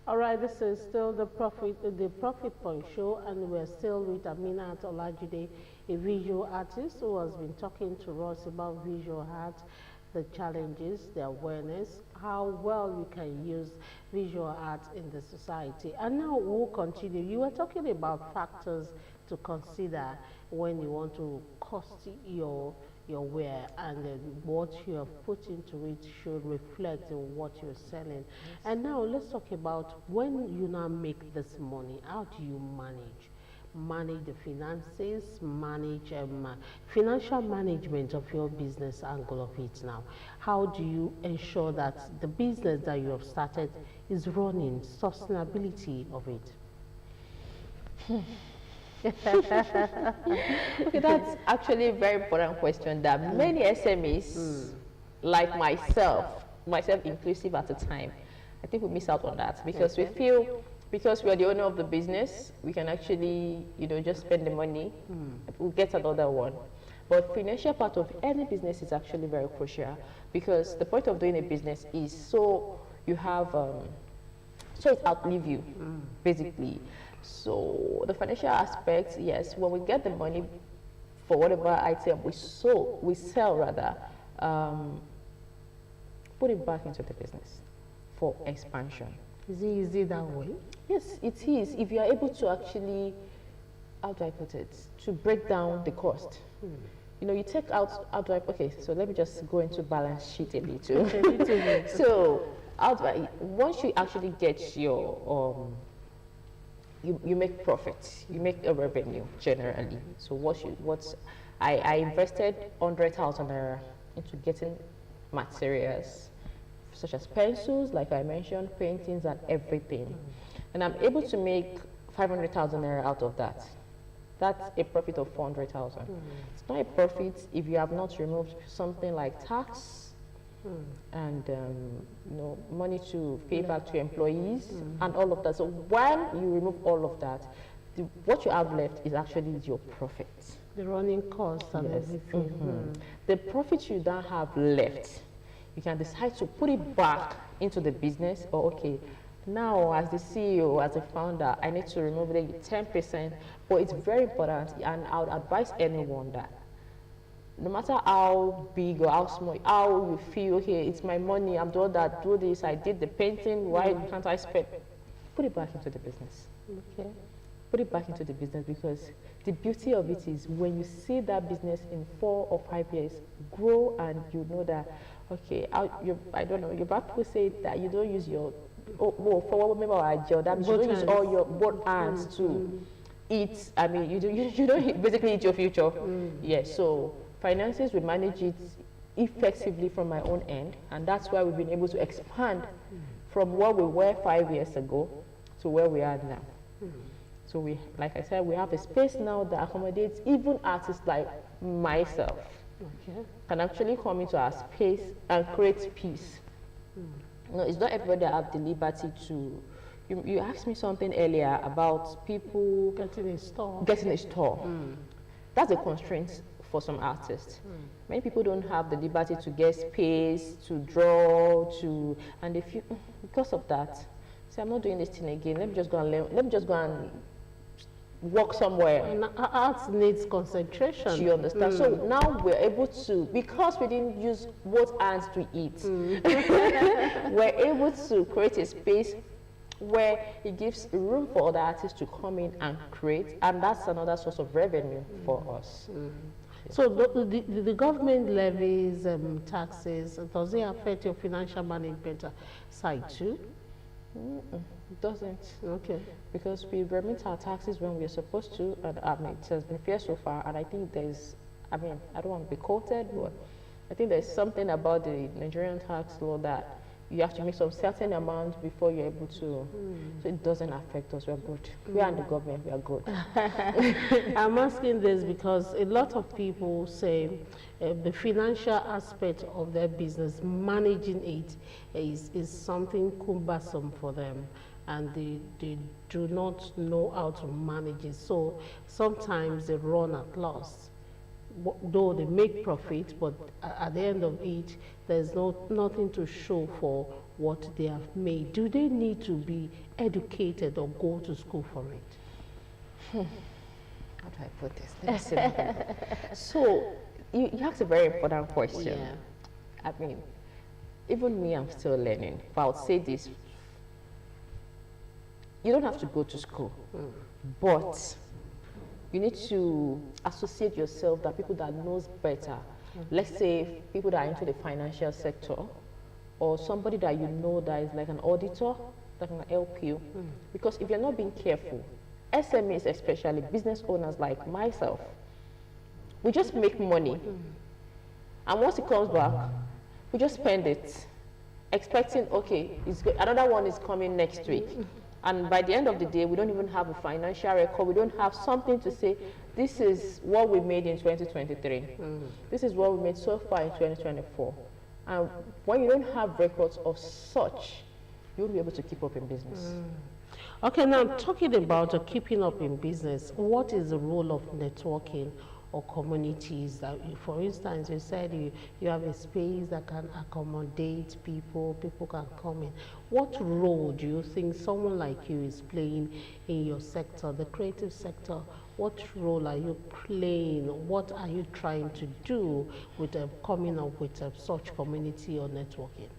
All right, this is still the Profit Point Show, and we're still with AMINAT OLAJIDE, a visual artist who has been talking to us about visual art, the challenges, the awareness, how well you can use visual art in the society. And now we'll continue. You were talking about factors to consider when you want to cost your wear, and what you have put into it should reflect on what you're selling. Yes. And now let's talk about when you now make this money, how do you manage the finances, manage financial management of your business angle of it now? How do you ensure that the business that you have started is running, sustainability of it? Okay, that's actually a very important question that many SMEs, like myself inclusive at the time, I think we miss out on that because we feel because we are the owner of the business, we can actually, just spend the money, we'll get another one. But financial part of any business is actually very crucial because the point of doing a business is so you have, so it outlive you, basically. So the financial aspect, yes, when we get the money for whatever item we sell rather, put it back into the business for expansion. Is it easy that way? Yes, it is. If you are able to actually, how do I put it, to break down the cost. You take out, okay, so let me just go into balance sheet a little. So, once you actually get your, you make profit, you make a revenue generally. So I invested 100,000 naira into getting materials such as pencils, like I mentioned, paintings and everything. And I'm able to make 500,000 naira out of that. That's a profit of 400,000. It's not a profit if you have not removed something like tax and money to pay back to employees and all of that. So when you remove all of that, what you have left is actually your profit. The running costs and everything. The profit you don't have left, you can decide to put it back into the business, or okay, now as the CEO, as a founder, I need to remove the 10%, but it's very important, and I would advise anyone that no matter how big or how small, how you feel, okay, it's my money, I'm doing that, do this, I did the painting, why can't I spend? Put it back into the business. Okay. Put it back into the business, because the beauty of it is when you see that business in 4 or 5 years grow, and you know that, okay, I don't know, your back people say that you don't use your, for what member of job, that means you don't use all your both hands to eat. I mean, you don't basically eat your future. Yes, so finances, we manage it effectively from my own end, and that's why we've been able to expand from where we were 5 years ago to where we are now. So we, like I said, we have a space now that accommodates even artists like myself. Can actually come into our space and create peace. No, it's not everybody that have the liberty to. You asked me something earlier about people getting a store. That's a constraint for some artists. Many people don't have the liberty to get space, to draw, and they feel because of that, say, I'm not doing this thing again. Let me just go and learn. Let me just go and work somewhere. And art needs concentration. You understand? So now we're able to, because we didn't use both hands to eat, we're able to create a space where it gives room for other artists to come in and create, and that's another source of revenue for us. So the government levies taxes, does it affect your financial management side too? It doesn't. Okay. Because we remit our taxes when we're supposed to, and it has been fair so far, and I think there's, I don't want to be quoted, but I think there's something about the Nigerian tax law that you have to make some certain amount before you're able to, so it doesn't affect us, we're good. We are in the government, we are good. I'm asking this because a lot of people say the financial aspect of their business, managing it is something cumbersome for them, and they do not know how to manage it. So sometimes they run at loss. Though they make profit, but at the end of it, there's nothing to show for what they have made? Do they need to be educated or go to school for it? How do I put this? Let me see. So, you asked a very important question. Yeah. I mean, even me, I'm still learning. But I would say this. You don't have to go to school, but you need to associate yourself with people that knows better. Let's say people that are into the financial sector, or somebody that you know that is like an auditor that can help you. Because if you're not being careful, SMEs especially, business owners like myself, we just make money. And once it comes back, we just spend it, expecting, okay, it's good. Another one is coming next week. And by the end of the day, we don't even have a financial record. We don't have something to say, this is what we made in 2023. This is what we made so far in 2024. And when you don't have records of such, you won't be able to keep up in business. Okay, now talking about keeping up in business, what is the role of networking or communities? That for instance, you said you have a space that can accommodate people, people can come in. What role do you think someone like you is playing in your sector, the creative sector? What role are you playing? What are you trying to do with coming up with such community or networking?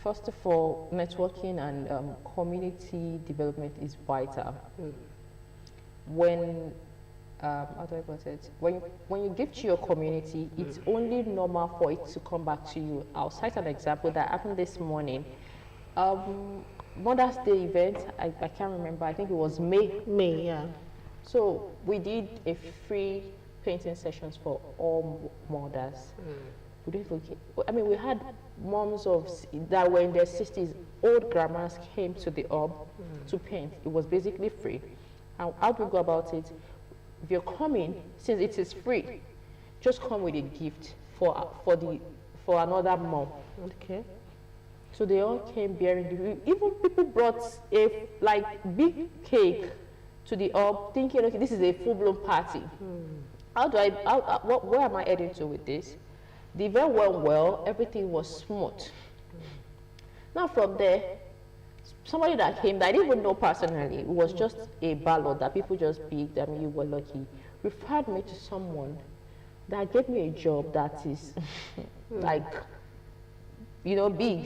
First of all, networking and community development is vital. When how do I put it? When you give to your community, it's only normal for it to come back to you. I'll cite an example that happened this morning. Mother's Day event, I can't remember, I think it was May. May, yeah. So we did a free painting sessions for all mothers. We didn't look I mean, we had moms that were in their 60s, old grandmas came to the hub to paint. It was basically free. And how do we go about it? If you're coming, since it is free, just come with a gift for another mom. Okay. So they all came bearing even people brought a big cake to the hub, thinking, okay, this is a full-blown party. Where am I heading to with this? The event went well, everything was smooth. Now from there, somebody that came that I didn't even know personally, it was just a ballot that people just picked. I mean, you were lucky. Referred me to someone that gave me a job that is big.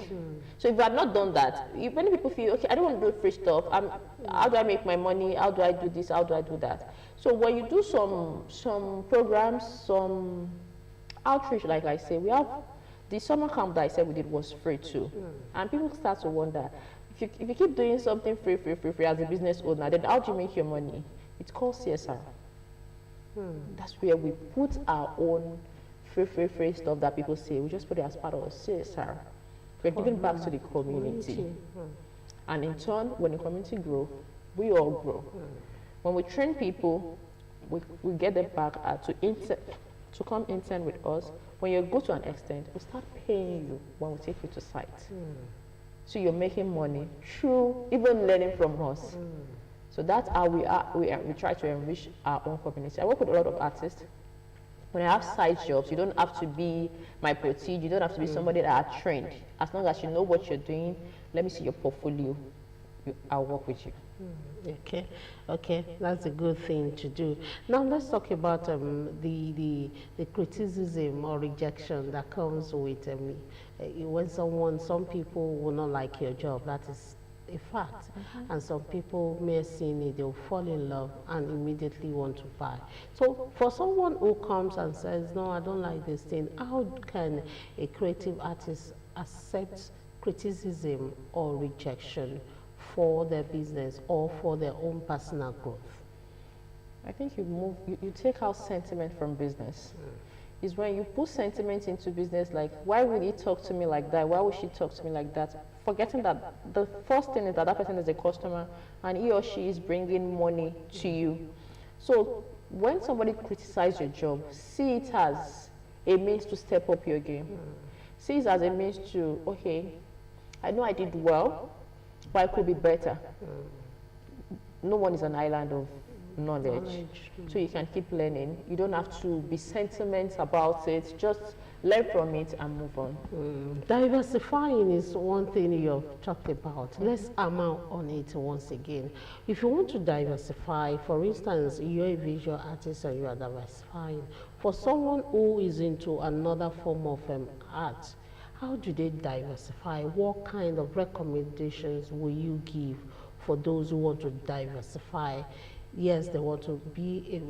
So if I had not done that, many people feel, okay, I don't want to do free stuff. How do I make my money? How do I do this? How do I do that? So when you do some programs, some outreach, like I say, we have the summer camp that I said we did was free too. And people start to wonder, if you keep doing something free as a business owner, then how do you make your money? It's called CSR. That's where we put our own free stuff that people say. We just put it as part of CSR. We're giving back to the community. And in turn, when the community grows, we all grow. When we train people, we get them back to come intern with us. When you go to an extent, we start paying you when we take you to site. So you're making money through even learning from us. So that's how we try to enrich our own community. I work with a lot of artists. When I have side jobs, you don't have to be my protein, you don't have to be somebody that are trained. As long as you know what you're doing, let me see your portfolio, I'll work with you. Okay, that's a good thing to do. Now let's talk about the criticism or rejection that comes with when some people will not like your job. That is a fact. And some people may see it, they'll fall in love and immediately want to buy. So for someone who comes and says, no, I don't like this thing, how can a creative artist accept criticism or rejection for their business or for their own personal growth? I think you take out sentiment from business. Is when you put sentiment into business, like, why would he talk to me like that? Why would she talk to me like that? Forgetting that the first thing is that person is a customer and he or she is bringing money to you. So when somebody criticizes your job, see it as a means to step up your game. See it as a means to, okay, I know I did well, but I could be better. No one is an island of knowledge. So you can keep learning. You don't have to be sentimental about it. Just learn from it and move on. Diversifying is one thing you've talked about. Let's hammer on it once again. If you want to diversify, for instance, you're a visual artist and you are diversifying. For someone who is into another form of art, how do they diversify? What kind of recommendations will you give for those who want to diversify? Yes, they want to be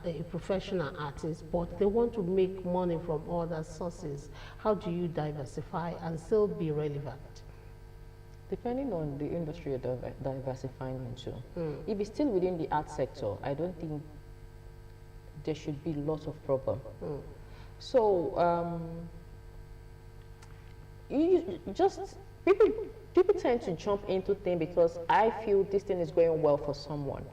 a professional artist, but they want to make money from other sources. How do you diversify and still be relevant? Depending on the industry you're diversifying into. If it's still within the art sector, I don't think there should be lots of problem. So people tend to jump into things because I feel this thing is going well for someone.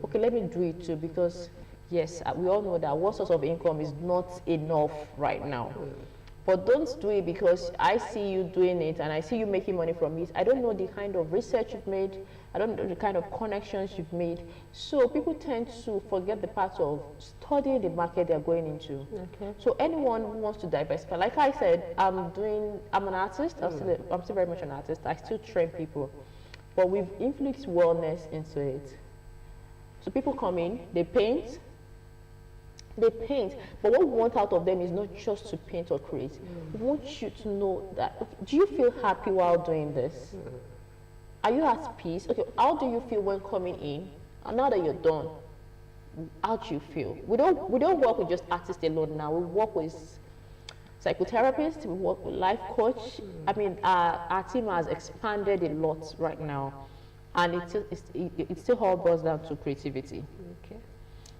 Okay, let me do it too, because yes, we all know that one source of income is not enough right now. But don't do it because I see you doing it and I see you making money from it. I don't know the kind of research you've made. I don't know the kind of connections you've made. So people tend to forget the part of studying the market they're going into. Okay. So anyone who wants to diversify, like I said, I'm an artist. I'm still very much an artist. I still train people. But we've infused wellness into it. So people come in, they paint, but what we want out of them is not just to paint or create. We want you to know that, okay, do you feel happy while doing this? Are you at peace? Okay, how do you feel when coming in? And now that you're done, how do you feel? We don't work with just artists alone now. We work with psychotherapists, we work with life coach. I mean, our team has expanded a lot right now, and it still all boils down to creativity. Okay.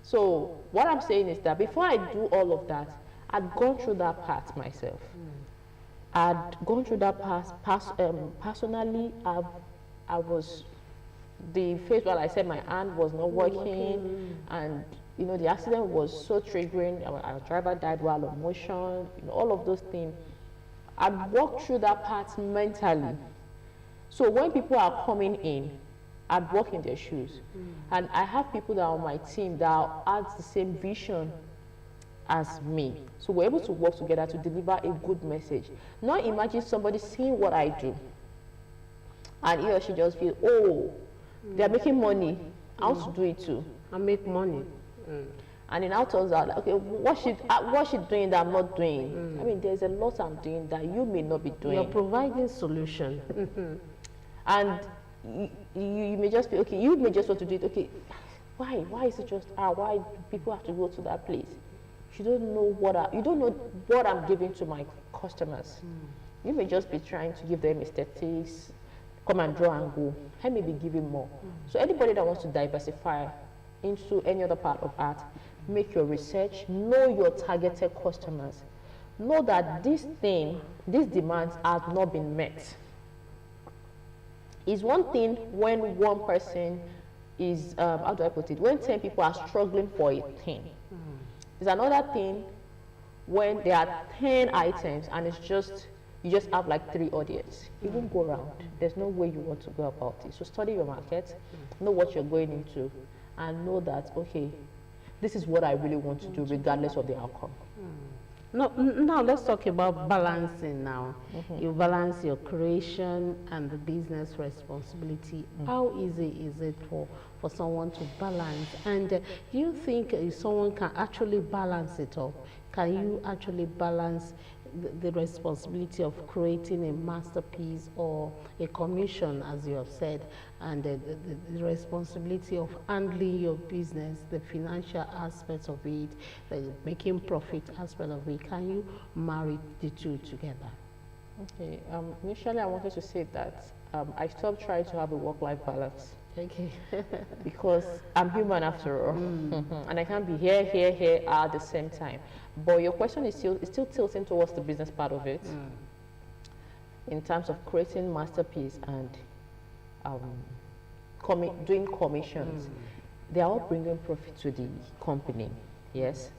So what I'm saying is that before I do all of that, I'd gone through that part myself. I'd gone through that personally. I was the phase where I said my hand was not working, and you know the accident was so triggering. Our driver died while on motion. You know, all of those things. I'd walked through that part mentally. So when people are coming in, I'd walk in their shoes. And I have people that are on my team that have the same vision as me. So we're able to work together to deliver a good message. Now imagine somebody seeing what I do, and he or she just feels, oh, they're making money, I want to do it too. I make money. And it now turns out, like, okay, what's she doing that I'm not doing? I mean, there's a lot I'm doing that you may not be doing. You're providing solution. And you may just be, okay, you may just want to do it, okay, why is it just, why do people have to go to that place? You don't know what I'm giving to my customers. You may just be trying to give them aesthetics, come and draw and go. I may be giving more. So anybody that wants to diversify into any other part of art, make your research, know your targeted customers. Know that these demands have not been met. It's one thing when one person is, how do I put it, when 10 people are struggling for a thing. It's another thing when there are 10 items and it's just, you just have like 3 audience. You won't go around. There's no way you want to go about it. So study your market, know what you're going into, and know that, okay, this is what I really want to do regardless of the outcome. Now let's talk about balancing now. You balance your creation and the business responsibility. How easy is it for someone to balance? And do you think someone can actually balance it up? Can you actually balance the responsibility of creating a masterpiece or a commission, as you have said, and the responsibility of handling your business, the financial aspects of it, the making profit aspect of it? Can you marry the two together? Okay, initially I wanted to say that I stopped trying to have a work-life balance. Okay. Because I'm human after all, and I can't be here at the same time. But your question is still tilting towards the business part of it, in terms of creating masterpiece and doing commissions. They are all bringing profit to the company, yes.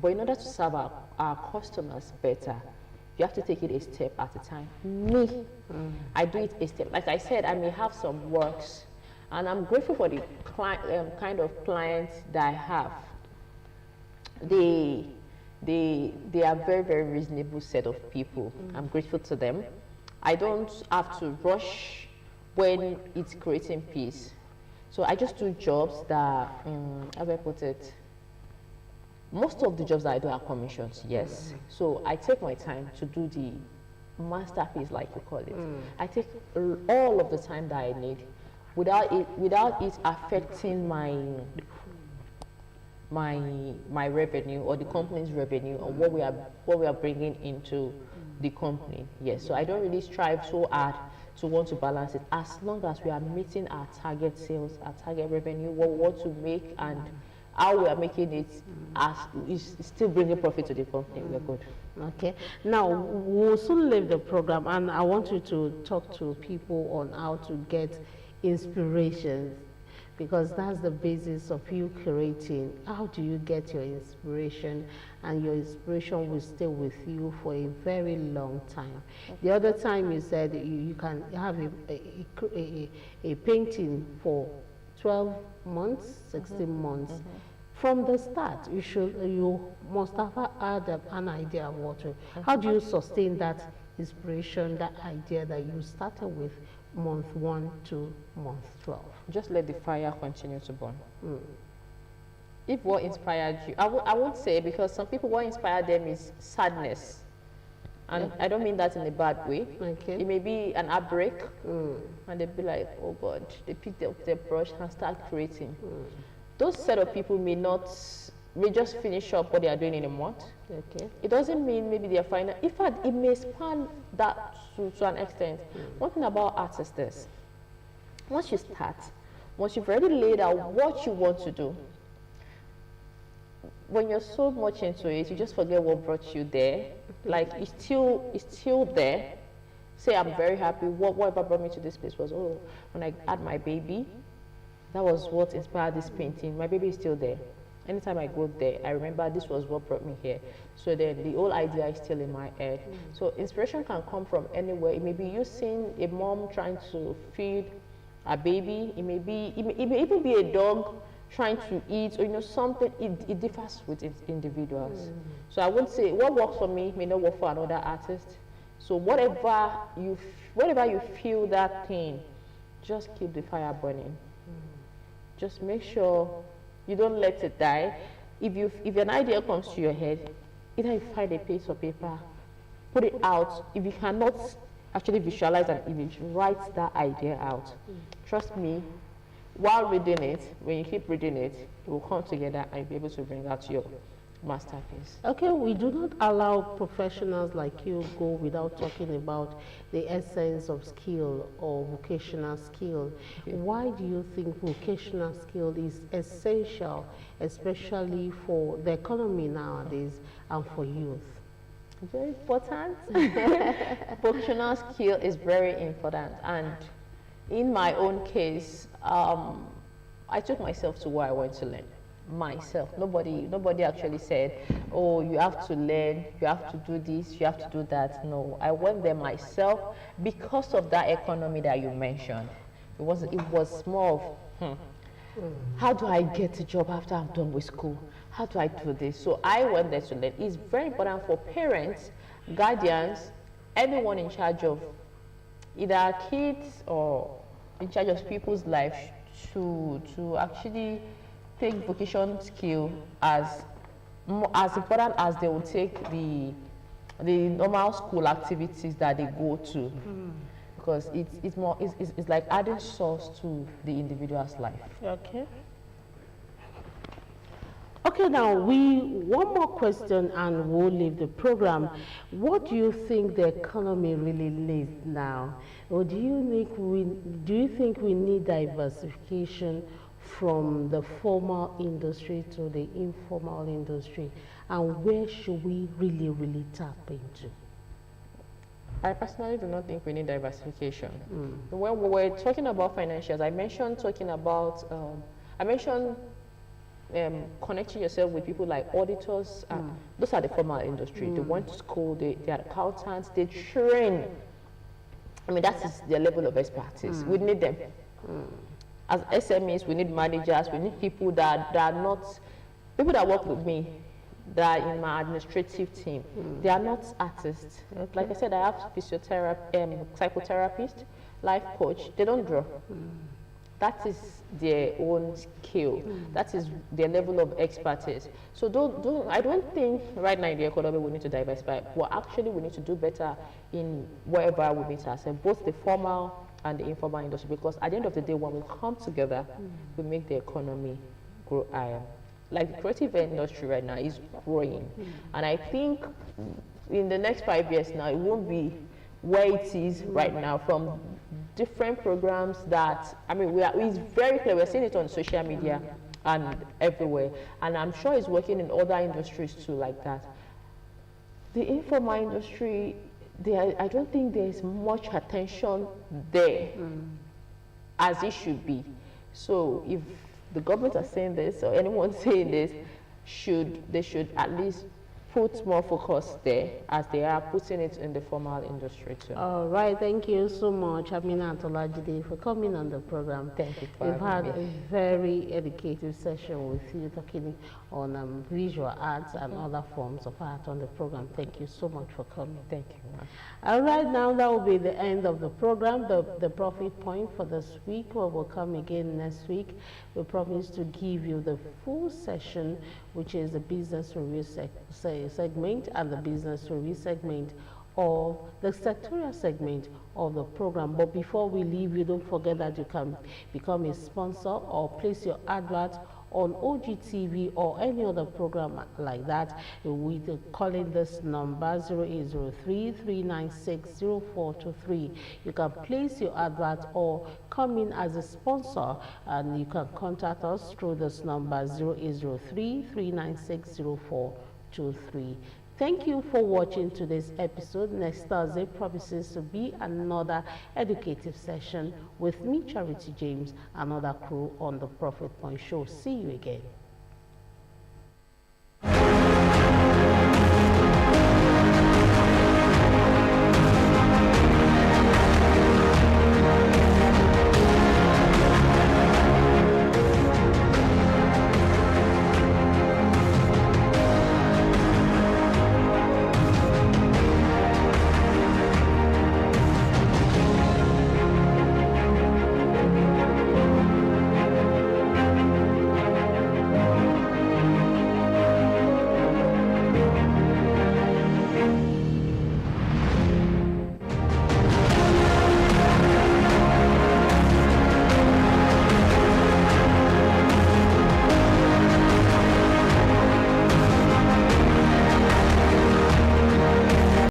But in order to serve our customers better, you have to take it a step at a time. Me, I do it a step. Like I said, I may have some works, and I'm grateful for the kind of clients that I have. They are very, very reasonable set of people. I'm grateful to them. I don't have to rush when it's creating peace. So I just do jobs that, how do I put it? Most of the jobs that I do are commissions, yes. So I take my time to do the masterpiece, like you call it. I take all of the time that I need without it affecting my revenue or the company's revenue or what we are bringing into the company. Yes, so I don't really strive so hard to want to balance it, as long as we are meeting our target sales, our target revenue, what we want to make, and how we are making it as is still bringing profit to the company. We're good. Okay. Now, we'll soon leave the program, and I want you to talk to people on how to get inspiration, because that's the basis of you creating. How do you get your inspiration? And your inspiration will stay with you for a very long time. The other time you said you can have a painting for 12 months, 16 months. From the start, you must have had an idea of what to. How do you sustain that inspiration, that idea that you started with month 1 to month 12? Just let the fire continue to burn. If what inspired you, I won't say, because some people, what inspired them is sadness. And I don't mean that in a bad way. Okay. It may be an outbreak, and they'll be like, oh God, they pick up their brush and start creating. Those set of people may just finish up what they are doing in a month. Okay. It doesn't mean maybe they are final. In fact, it may span that to an extent. One thing about artists is, once you start, once you've already laid out what you want to do, when you're so much into it, you just forget what brought you there. Like, it's still there. Say, I'm very happy. Whatever brought me to this place was, oh, when I had my baby, that was what inspired this painting. My baby is still there. Anytime I go there, I remember this was what brought me here. So then the whole idea is still in my head. So inspiration can come from anywhere. It may be you seeing a mom trying to feed a baby. It may even be a dog trying to eat, or something. It differs with individuals. So I would say what works for me may not work for another artist. So whatever you feel that thing, just keep the fire burning. Just make sure you don't let it die. If an idea comes to your head, either you find a piece of paper, put it out. If you cannot actually visualize an image, write that idea out. Trust me, while reading it, when you keep reading it, it will come together and you'll be able to bring out your masterpiece. Okay, we do not allow professionals like you go without talking about the essence of skill or vocational skill. Okay. Why do you think vocational skill is essential, especially for the economy nowadays and for youth? Very important. Vocational skill is very important, and in my own case, I took myself to where I went to learn. Myself. Nobody actually said, oh, you have to learn, you have to do this, you have to do that. No, I went there myself because of that economy that you mentioned. It was more of, how do I get a job after I'm done with school? How do I do this? So I went there to learn. It's very important for parents, guardians, anyone in charge of either kids or in charge of people's lives to actually take vocation skill as important as they will take the normal school activities that they go to, because it's like adding source to the individual's life. Okay. Okay, now one more question and we'll leave the program. What do you think the economy really needs now? Or do you think we need diversification from the formal industry to the informal industry? And where should we really tap into? I personally do not think we need diversification. When we were talking about financials, I mentioned connecting yourself with people like auditors. Those are the formal industry. They went to school, they are accountants, they train. I mean, that is their level of expertise. We need them. As SMEs, we need managers, we need people that are not, people that work with me. that are in my administrative team, they are not artists. Okay. Like I said, I have psychotherapist, life coach. They don't draw. That is their own skill. That is their level of expertise. So I don't think right now in the economy we need to diversify. Well, actually, we need to do better in wherever we meet ourselves, both the formal and the informal industry, because at the end of the day, when we come together, we make the economy grow higher. Like the creative industry right now is growing, and I think in the next 5 years now, it won't be where it is right now from different programs that, I mean, it's very clear, we're seeing it on social media and everywhere, and I'm sure it's working in other industries too like that. The informal industry, I don't think there's much attention there as it should be. So if the government are saying this, or anyone saying this, they should at least put more focus there as they are putting it in the formal industry too. All right, thank you so much, AMINAT OLAJIDE, for coming on the program. Thank you for We've had having a me. very educative session with you, talking on visual arts and other forms of art on the program. Thank you so much for coming. Thank you, ma'am. All right, now that will be the end of the program, the profit point for this week. We will come again next week. We promise to give you the full session, which is the business review segment and the business review segment of the sectorial segment of the program. But before we leave you, don't forget that you can become a sponsor or place your advert on Ogtv or any other program like that with calling this number 0803-396-0423. You can place your advert or come in as a sponsor, and you can contact us through this number 0803-396-0423. Thank you for watching today's episode. Next Thursday promises to be another educative session with me, Charity James, and other crew on the Profit Point Show. See you again.